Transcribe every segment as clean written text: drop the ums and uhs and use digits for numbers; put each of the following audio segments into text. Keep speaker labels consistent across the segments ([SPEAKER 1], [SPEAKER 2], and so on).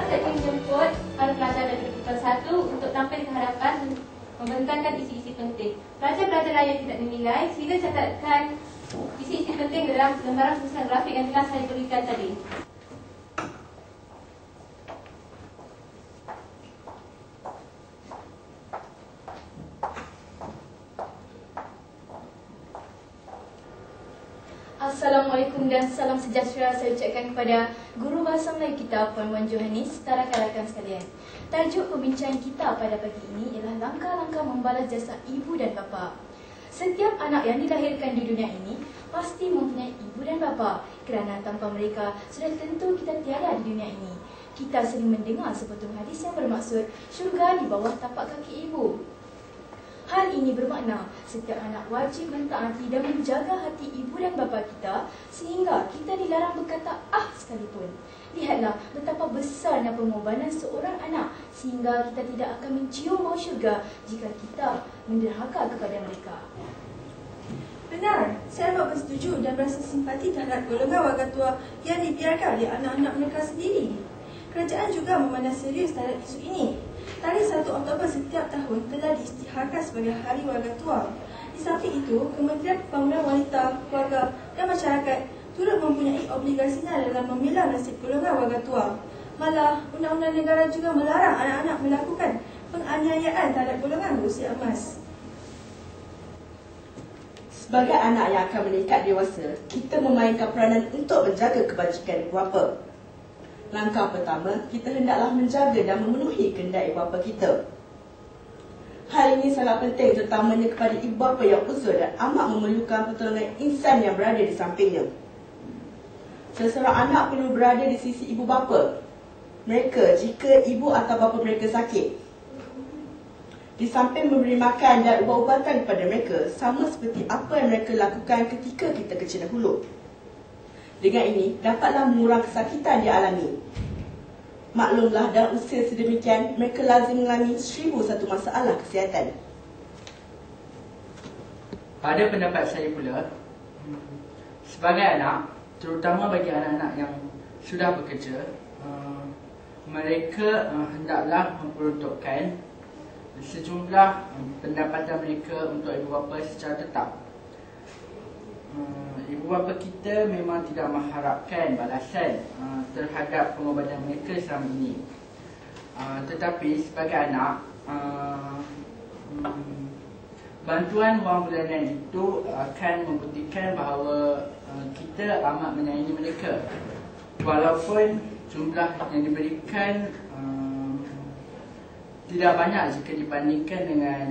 [SPEAKER 1] saya ingin menjemput para pelajar dari Peringkat 1 untuk tampil ke hadapan membentangkan isi-isi penting. Pelajar-pelajar lain yang tidak dinilai, sila catatkan isi-isi penting dalam lembaran susunan grafik yang telah saya berikan tadi.
[SPEAKER 2] Assalamualaikum dan salam sejahtera saya ucapkan kepada Guru Bahasa Melayu kita, Puan Wan Johanis, setara rakan sekalian. Tajuk pembincangan kita pada pagi ini ialah langkah-langkah membalas jasa ibu dan bapa. Setiap anak yang dilahirkan di dunia ini pasti mempunyai ibu dan bapa, kerana tanpa mereka sudah tentu kita tiada di dunia ini. Kita sering mendengar sepotong hadis yang bermaksud syurga di bawah tapak kaki ibu. Hal ini bermakna setiap anak wajib mentaati dan menjaga hati ibu dan bapa kita sehingga kita dilarang berkata ah sekalipun. Lihatlah betapa besarnya pengorbanan seorang anak sehingga kita tidak akan mencium bau syurga jika kita menderhaka kepada mereka.
[SPEAKER 3] Benar, saya amat bersetuju dan berasa simpati terhadap golongan warga tua yang dibiarkan oleh anak-anak mereka sendiri. Kerajaan juga memandang serius terhadap isu ini. Tarikh 1 Oktober setiap tahun telah diisytiharkan sebagai Hari Warga Tua. Di samping itu, Kementerian Pembangunan Wanita, Keluarga dan Masyarakat turut mempunyai obligasinya dalam membela nasib golongan warga tua. Malah, undang-undang negara juga melarang anak-anak melakukan penganiayaan terhadap golongan berusia emas.
[SPEAKER 4] Sebagai anak yang akan meningkat dewasa, kita memainkan peranan untuk menjaga kebajikan ibu bapa. Langkah pertama, kita hendaklah menjaga dan memenuhi kehendak ibu bapa kita. Hal ini sangat penting terutamanya kepada ibu bapa yang uzur dan amat memerlukan pertolongan insan yang berada di sampingnya. Seseorang anak perlu berada di sisi ibu bapa mereka jika ibu atau bapa mereka sakit. Di samping memberi makan dan ubat-ubatan kepada mereka, sama seperti apa yang mereka lakukan ketika kita kecil dahulu. Dengan ini, dapatlah mengurang kesakitan dia alami. Maklumlah, dalam usia sedemikian, mereka lazim mengalami 1001 masalah kesihatan.
[SPEAKER 5] Pada pendapat saya pula, sebagai anak, terutama bagi anak-anak yang sudah bekerja, mereka hendaklah memperuntukkan sejumlah pendapatan mereka untuk ibu bapa secara tetap. Ibu bapa kita memang tidak mengharapkan balasan terhadap pengobatan mereka selama ini. Tetapi sebagai anak, bantuan wang bulanan itu akan membuktikan bahawa kita amat menyayangi mereka. Walaupun jumlah yang diberikan tidak banyak jika dibandingkan dengan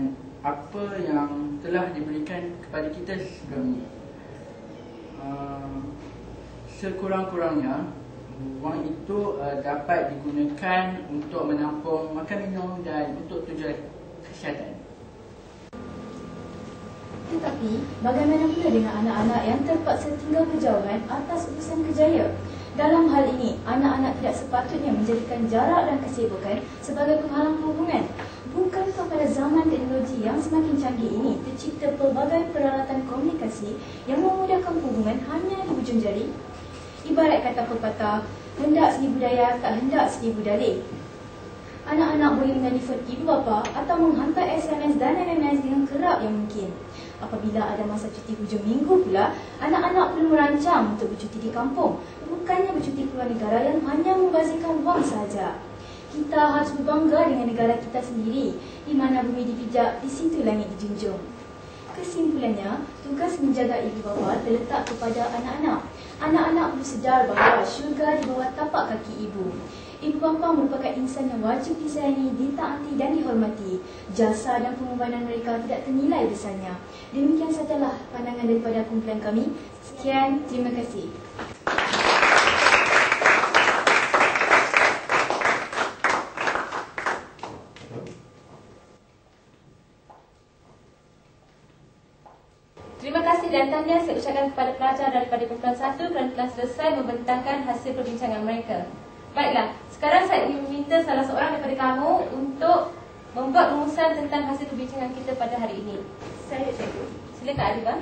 [SPEAKER 5] apa yang telah diberikan kepada kita sebelum ini. Sekurang-kurangnya wang itu dapat digunakan untuk menampung makan minum dan untuk tujuan kesihatan.
[SPEAKER 2] Tetapi, bagaimana pula dengan anak-anak yang terpaksa tinggal berjauhan atas urusan kerjaya? Dalam hal ini, anak-anak tidak sepatutnya menjadikan jarak dan kesibukan sebagai penghalang hubungan. Bukankah pada zaman teknologi yang semakin canggih ini tercipta pelbagai peralatan komunikasi yang memudahkan hubungan hanya di hujung jari? Ibarat kata pepatah, hendak segi budaya tak hendak segi budalih. Anak-anak boleh menelefon ibu bapa atau menghantar SMS dan MMS dengan kerap yang mungkin. Apabila ada masa cuti hujung minggu pula, anak-anak perlu merancang untuk bercuti di kampung, bukannya bercuti keluar negara yang hanya membazirkan wang sahaja. Kita harus berbangga dengan negara kita sendiri, di mana bumi dipijak, di situ langit dijunjung. Kesimpulannya, tugas menjaga ibu bapa terletak kepada anak-anak. Anak-anak perlu sedar bahawa syurga di bawah tapak kaki ibu. Ibu bapa merupakan insan yang wajib disayangi, ditaati dan dihormati. Jasa dan pengorbanan mereka tidak ternilai besarnya. Demikian sajalah pandangan daripada kumpulan kami. Sekian, terima kasih.
[SPEAKER 1] Terima kasih dan tahniah saya ucapkan kepada pelajar daripada kumpulan 1 kerana telah selesai membentangkan hasil perbincangan mereka. Baiklah, sekarang saya ingin meminta salah seorang daripada kamu untuk membuat rumusan tentang hasil perbincangan kita pada hari ini. Saya cikgu. Silakan Arifah.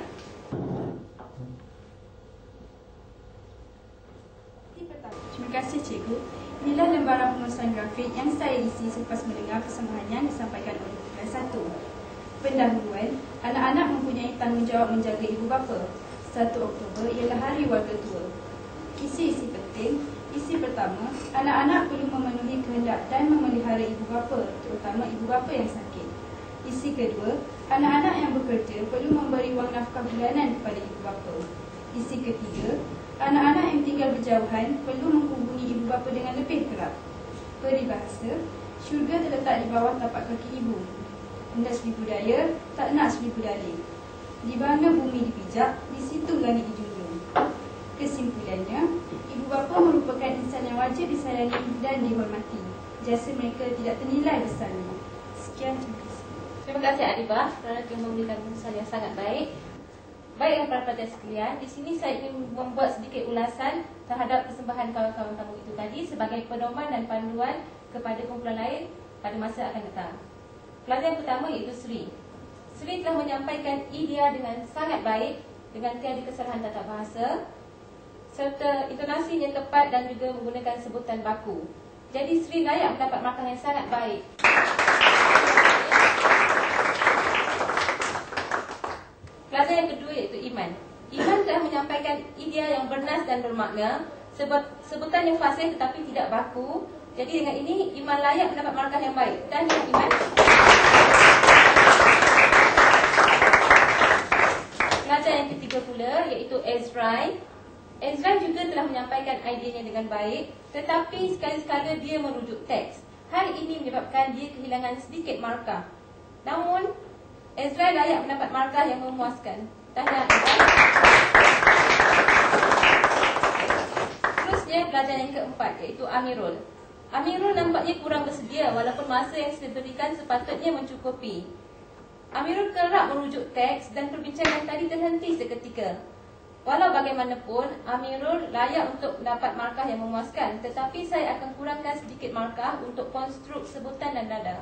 [SPEAKER 3] Terima kasih cikgu. Inilah lembaran pengurusan rumusan grafik yang saya isi selepas mendengar persembahan yang disampaikan oleh Kumpulan 1. Pendahuluan, anak-anak mempunyai tanggungjawab menjaga ibu bapa. 1 Oktober ialah Hari Warga Tua. Isi-isi penting. Isi pertama, anak-anak perlu memenuhi kehendak dan memelihara ibu bapa, terutama ibu bapa yang sakit. Isi kedua, anak-anak yang bekerja perlu memberi wang nafkah bulanan kepada ibu bapa. Isi ketiga, anak-anak yang tinggal berjauhan perlu menghubungi ibu bapa dengan lebih kerap. Peribahasa, syurga terletak di bawah tapak kaki ibu. Hendak seribu daya, tak nak seribu dalih. Di mana bumi dipijak, di situ langit dijunjung. Kesimpulannya, ibu bapa merupakan insan yang wajib disayangi dan dihormati. Jasa mereka tidak ternilai besarnya. Sekian, terima kasih.
[SPEAKER 1] Terima kasih Adibah kerana telah memberikan penjelasan yang sangat baik. Baiklah para pelajar sekalian, di sini saya ingin membuat sedikit ulasan terhadap persembahan kawan-kawan kamu itu tadi sebagai pedoman dan panduan kepada kumpulan lain pada masa akan datang. Pelajar yang pertama iaitu Sri. Sri telah menyampaikan idea dengan sangat baik dengan tiada kesalahan tata bahasa serta intonasi yang tepat dan juga menggunakan sebutan baku. Jadi Sri layak mendapat markah yang sangat baik. Pelajar yang kedua iaitu Iman. Iman telah menyampaikan idea yang bernas dan bermakna, sebutan yang fasih tetapi tidak baku. Jadi dengan ini Iman layak mendapat markah yang baik. Dan yang Iman. Pelajar yang ketiga pula iaitu Ezrai. Ezrai juga telah menyampaikan idenya dengan baik, tetapi sekali-sekala dia merujuk teks. Hal ini menyebabkan dia kehilangan sedikit markah. Namun Ezrai layak mendapat markah yang memuaskan. Tahniah Ezrai. Terusnya pelajar yang keempat iaitu Amirul. Amirul nampaknya kurang bersedia walaupun masa yang diberikan sepatutnya mencukupi. Amirul kerap merujuk teks dan perbincangan tadi terhenti seketika. Walau bagaimanapun, Amirul layak untuk mendapat markah yang memuaskan, tetapi saya akan kurangkan sedikit markah untuk konstruk sebutan dan nada.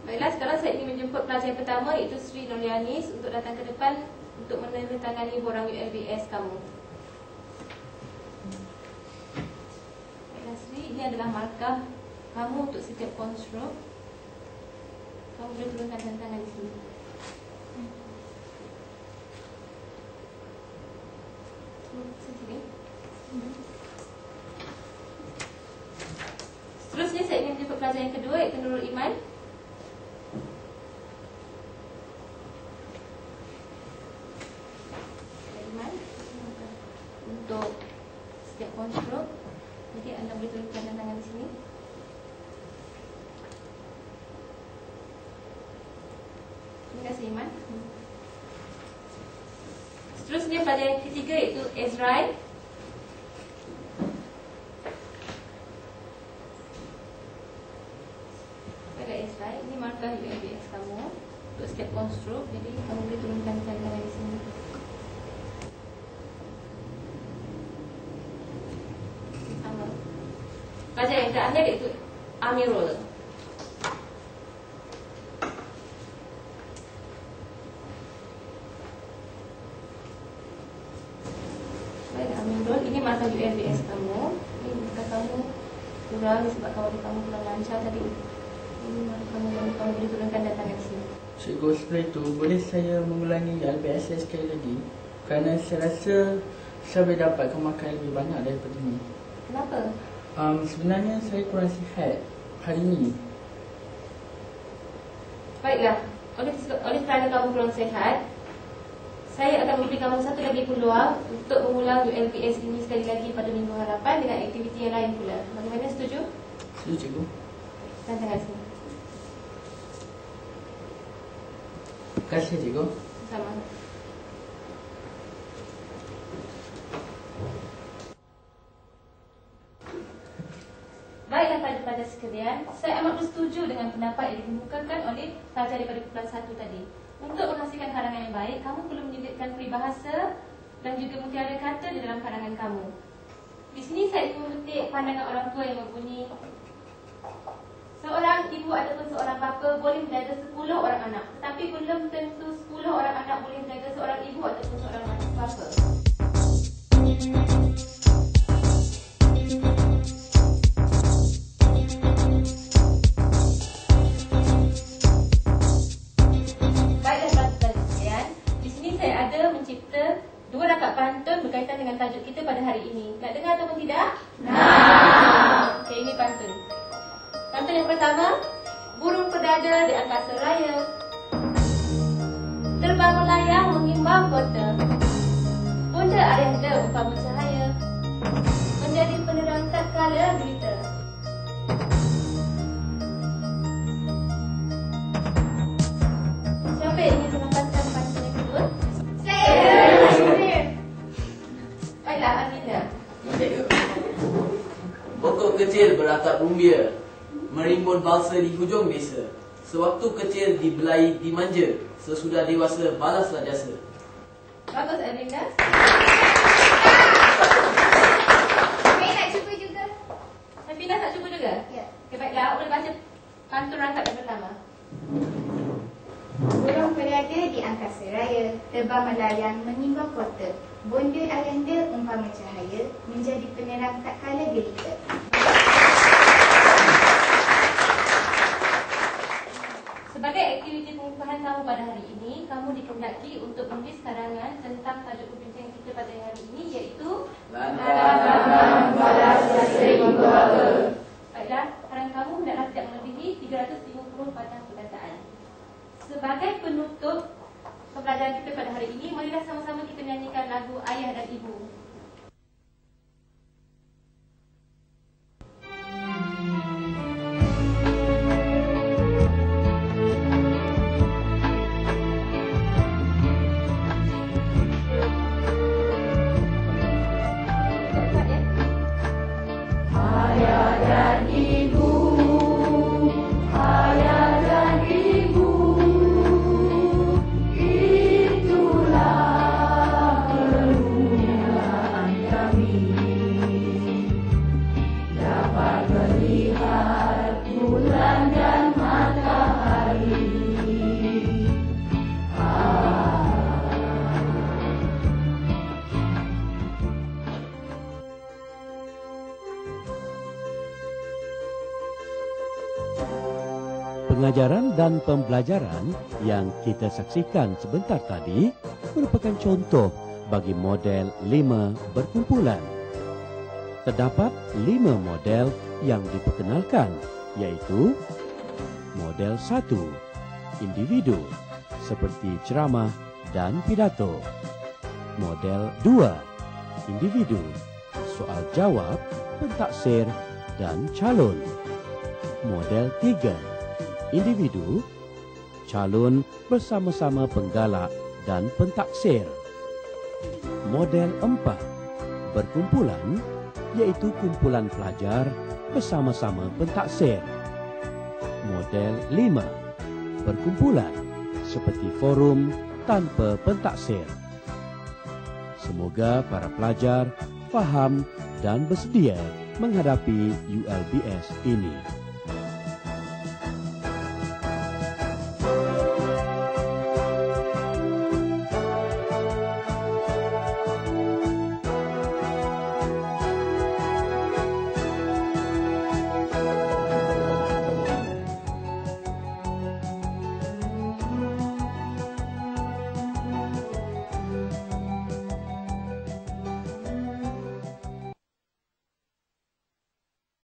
[SPEAKER 1] Baiklah, sekarang saya ingin menjemput pelajar yang pertama iaitu Sri Nurlianis untuk datang ke depan untuk menandatangani borang ULBS kamu. Baiklah Sri, ini adalah markah kamu untuk setiap konstruk. Kamu boleh turunkan tangan di sini. Sini. Seterusnya saya ingin menjemput pelajar yang kedua iaitu Nurul Iman. Untuk setiap konstruk, jadi anda boleh turunkan tangan di sini. Terima kasih Iman. Seterusnya pelajar yang ketiga iaitu Ezrai. Baiklah Ezrai, ini markah ULBS kamu untuk setiap konstruk, jadi kamu boleh turunkan tangan di sini. Pelajar yang terakhir iaitu Amirul. Baik Amirul, ini markah ULBS kamu. Ini markah kamu kurang sebab kawan kamu kurang lancar tadi. Ini markah kamu boleh turunkan dan tangan di sini.
[SPEAKER 5] Cikgu, setelah itu boleh saya mengulangi ULBS saya sekali lagi? Kerana saya rasa saya boleh dapatkan markah lebih banyak daripada ini.
[SPEAKER 1] Kenapa?
[SPEAKER 5] Sebenarnya saya kurang sihat hari ini.
[SPEAKER 1] Baiklah, oleh kerana kamu kurang sihat, saya akan memberi kamu satu lagi peluang untuk mengulang ULBS ini sekali lagi pada minggu hadapan dengan aktiviti yang lain pula. Bagaimana, setuju?
[SPEAKER 5] Setuju cikgu.
[SPEAKER 1] Dan tangan sini.
[SPEAKER 5] Terima kasih cikgu.
[SPEAKER 1] Sama. Baiklah pada sekalian, saya amat bersetuju dengan pendapat yang dikemukakan oleh pelajar daripada kumpulan 1 tadi. Untuk menghasilkan karangan yang baik, kamu perlu menyelipkan peribahasa dan juga mutiara kata di dalam karangan kamu. Di sini saya ingin memetik pandangan orang tua yang berbunyi, seorang ibu ataupun seorang bapa boleh menjaga 10 orang anak, tetapi belum tentu 10 orang anak boleh menjaga seorang ibu ataupun seorang bapa. Nak dengar ataupun tidak? Nak. Okey, ini pantun. Pantun yang pertama, burung perdada di angkasa raya, terbang melayang mengimbau kota, punca Arianda umpama cahaya, menjadi penerang tak kala berita. Siapa yang ingin menempatkan pantun yang kedua? Saya. Baiklah, Aminah.
[SPEAKER 6] Pokok kecil beratap rumbia, merimbun balsa di hujung desa. Sewaktu kecil dibelai dimanja, sesudah dewasa balaslah jasa.
[SPEAKER 1] Bagus, Aminah.
[SPEAKER 2] Saya nak cuba juga.
[SPEAKER 1] Aminah nak cuba juga?
[SPEAKER 2] Ya.
[SPEAKER 1] Okay, baiklah, awak boleh baca pantun rangkap yang pertama.
[SPEAKER 2] Burung perdada di angkasa raya, terbang melayang mengimbau kota, bonda Arianda umpama cahaya, menjadi penerang tak kala gelita.
[SPEAKER 1] Sebagai aktiviti pengupahan kamu pada hari ini, kamu dikehendaki untuk menulis karangan tentang tajuk perbincangan kita pada hari ini, iaitu
[SPEAKER 6] Lantaran balas jasa ibu bapa.
[SPEAKER 1] Baiklah, karangan kamu hendaklah tidak melebihi 350 patang perkataan. Sebagai penutup pembelajaran kita pada hari ini, marilah sama-sama kita nyanyikan lagu Ayah dan Ibu.
[SPEAKER 7] Pengajaran dan pembelajaran yang kita saksikan sebentar tadi merupakan contoh bagi model 5 berkumpulan. Terdapat 5 model yang diperkenalkan, iaitu model 1, individu, seperti ceramah dan pidato. Model 2, individu, soal jawab, pentaksir dan calon. Model 3, individu, calon bersama-sama penggalak dan pentaksir. Model 4, berkumpulan, iaitu kumpulan pelajar bersama-sama pentaksir. Model 5, berkumpulan, seperti forum tanpa pentaksir. Semoga para pelajar faham dan bersedia menghadapi ULBS ini.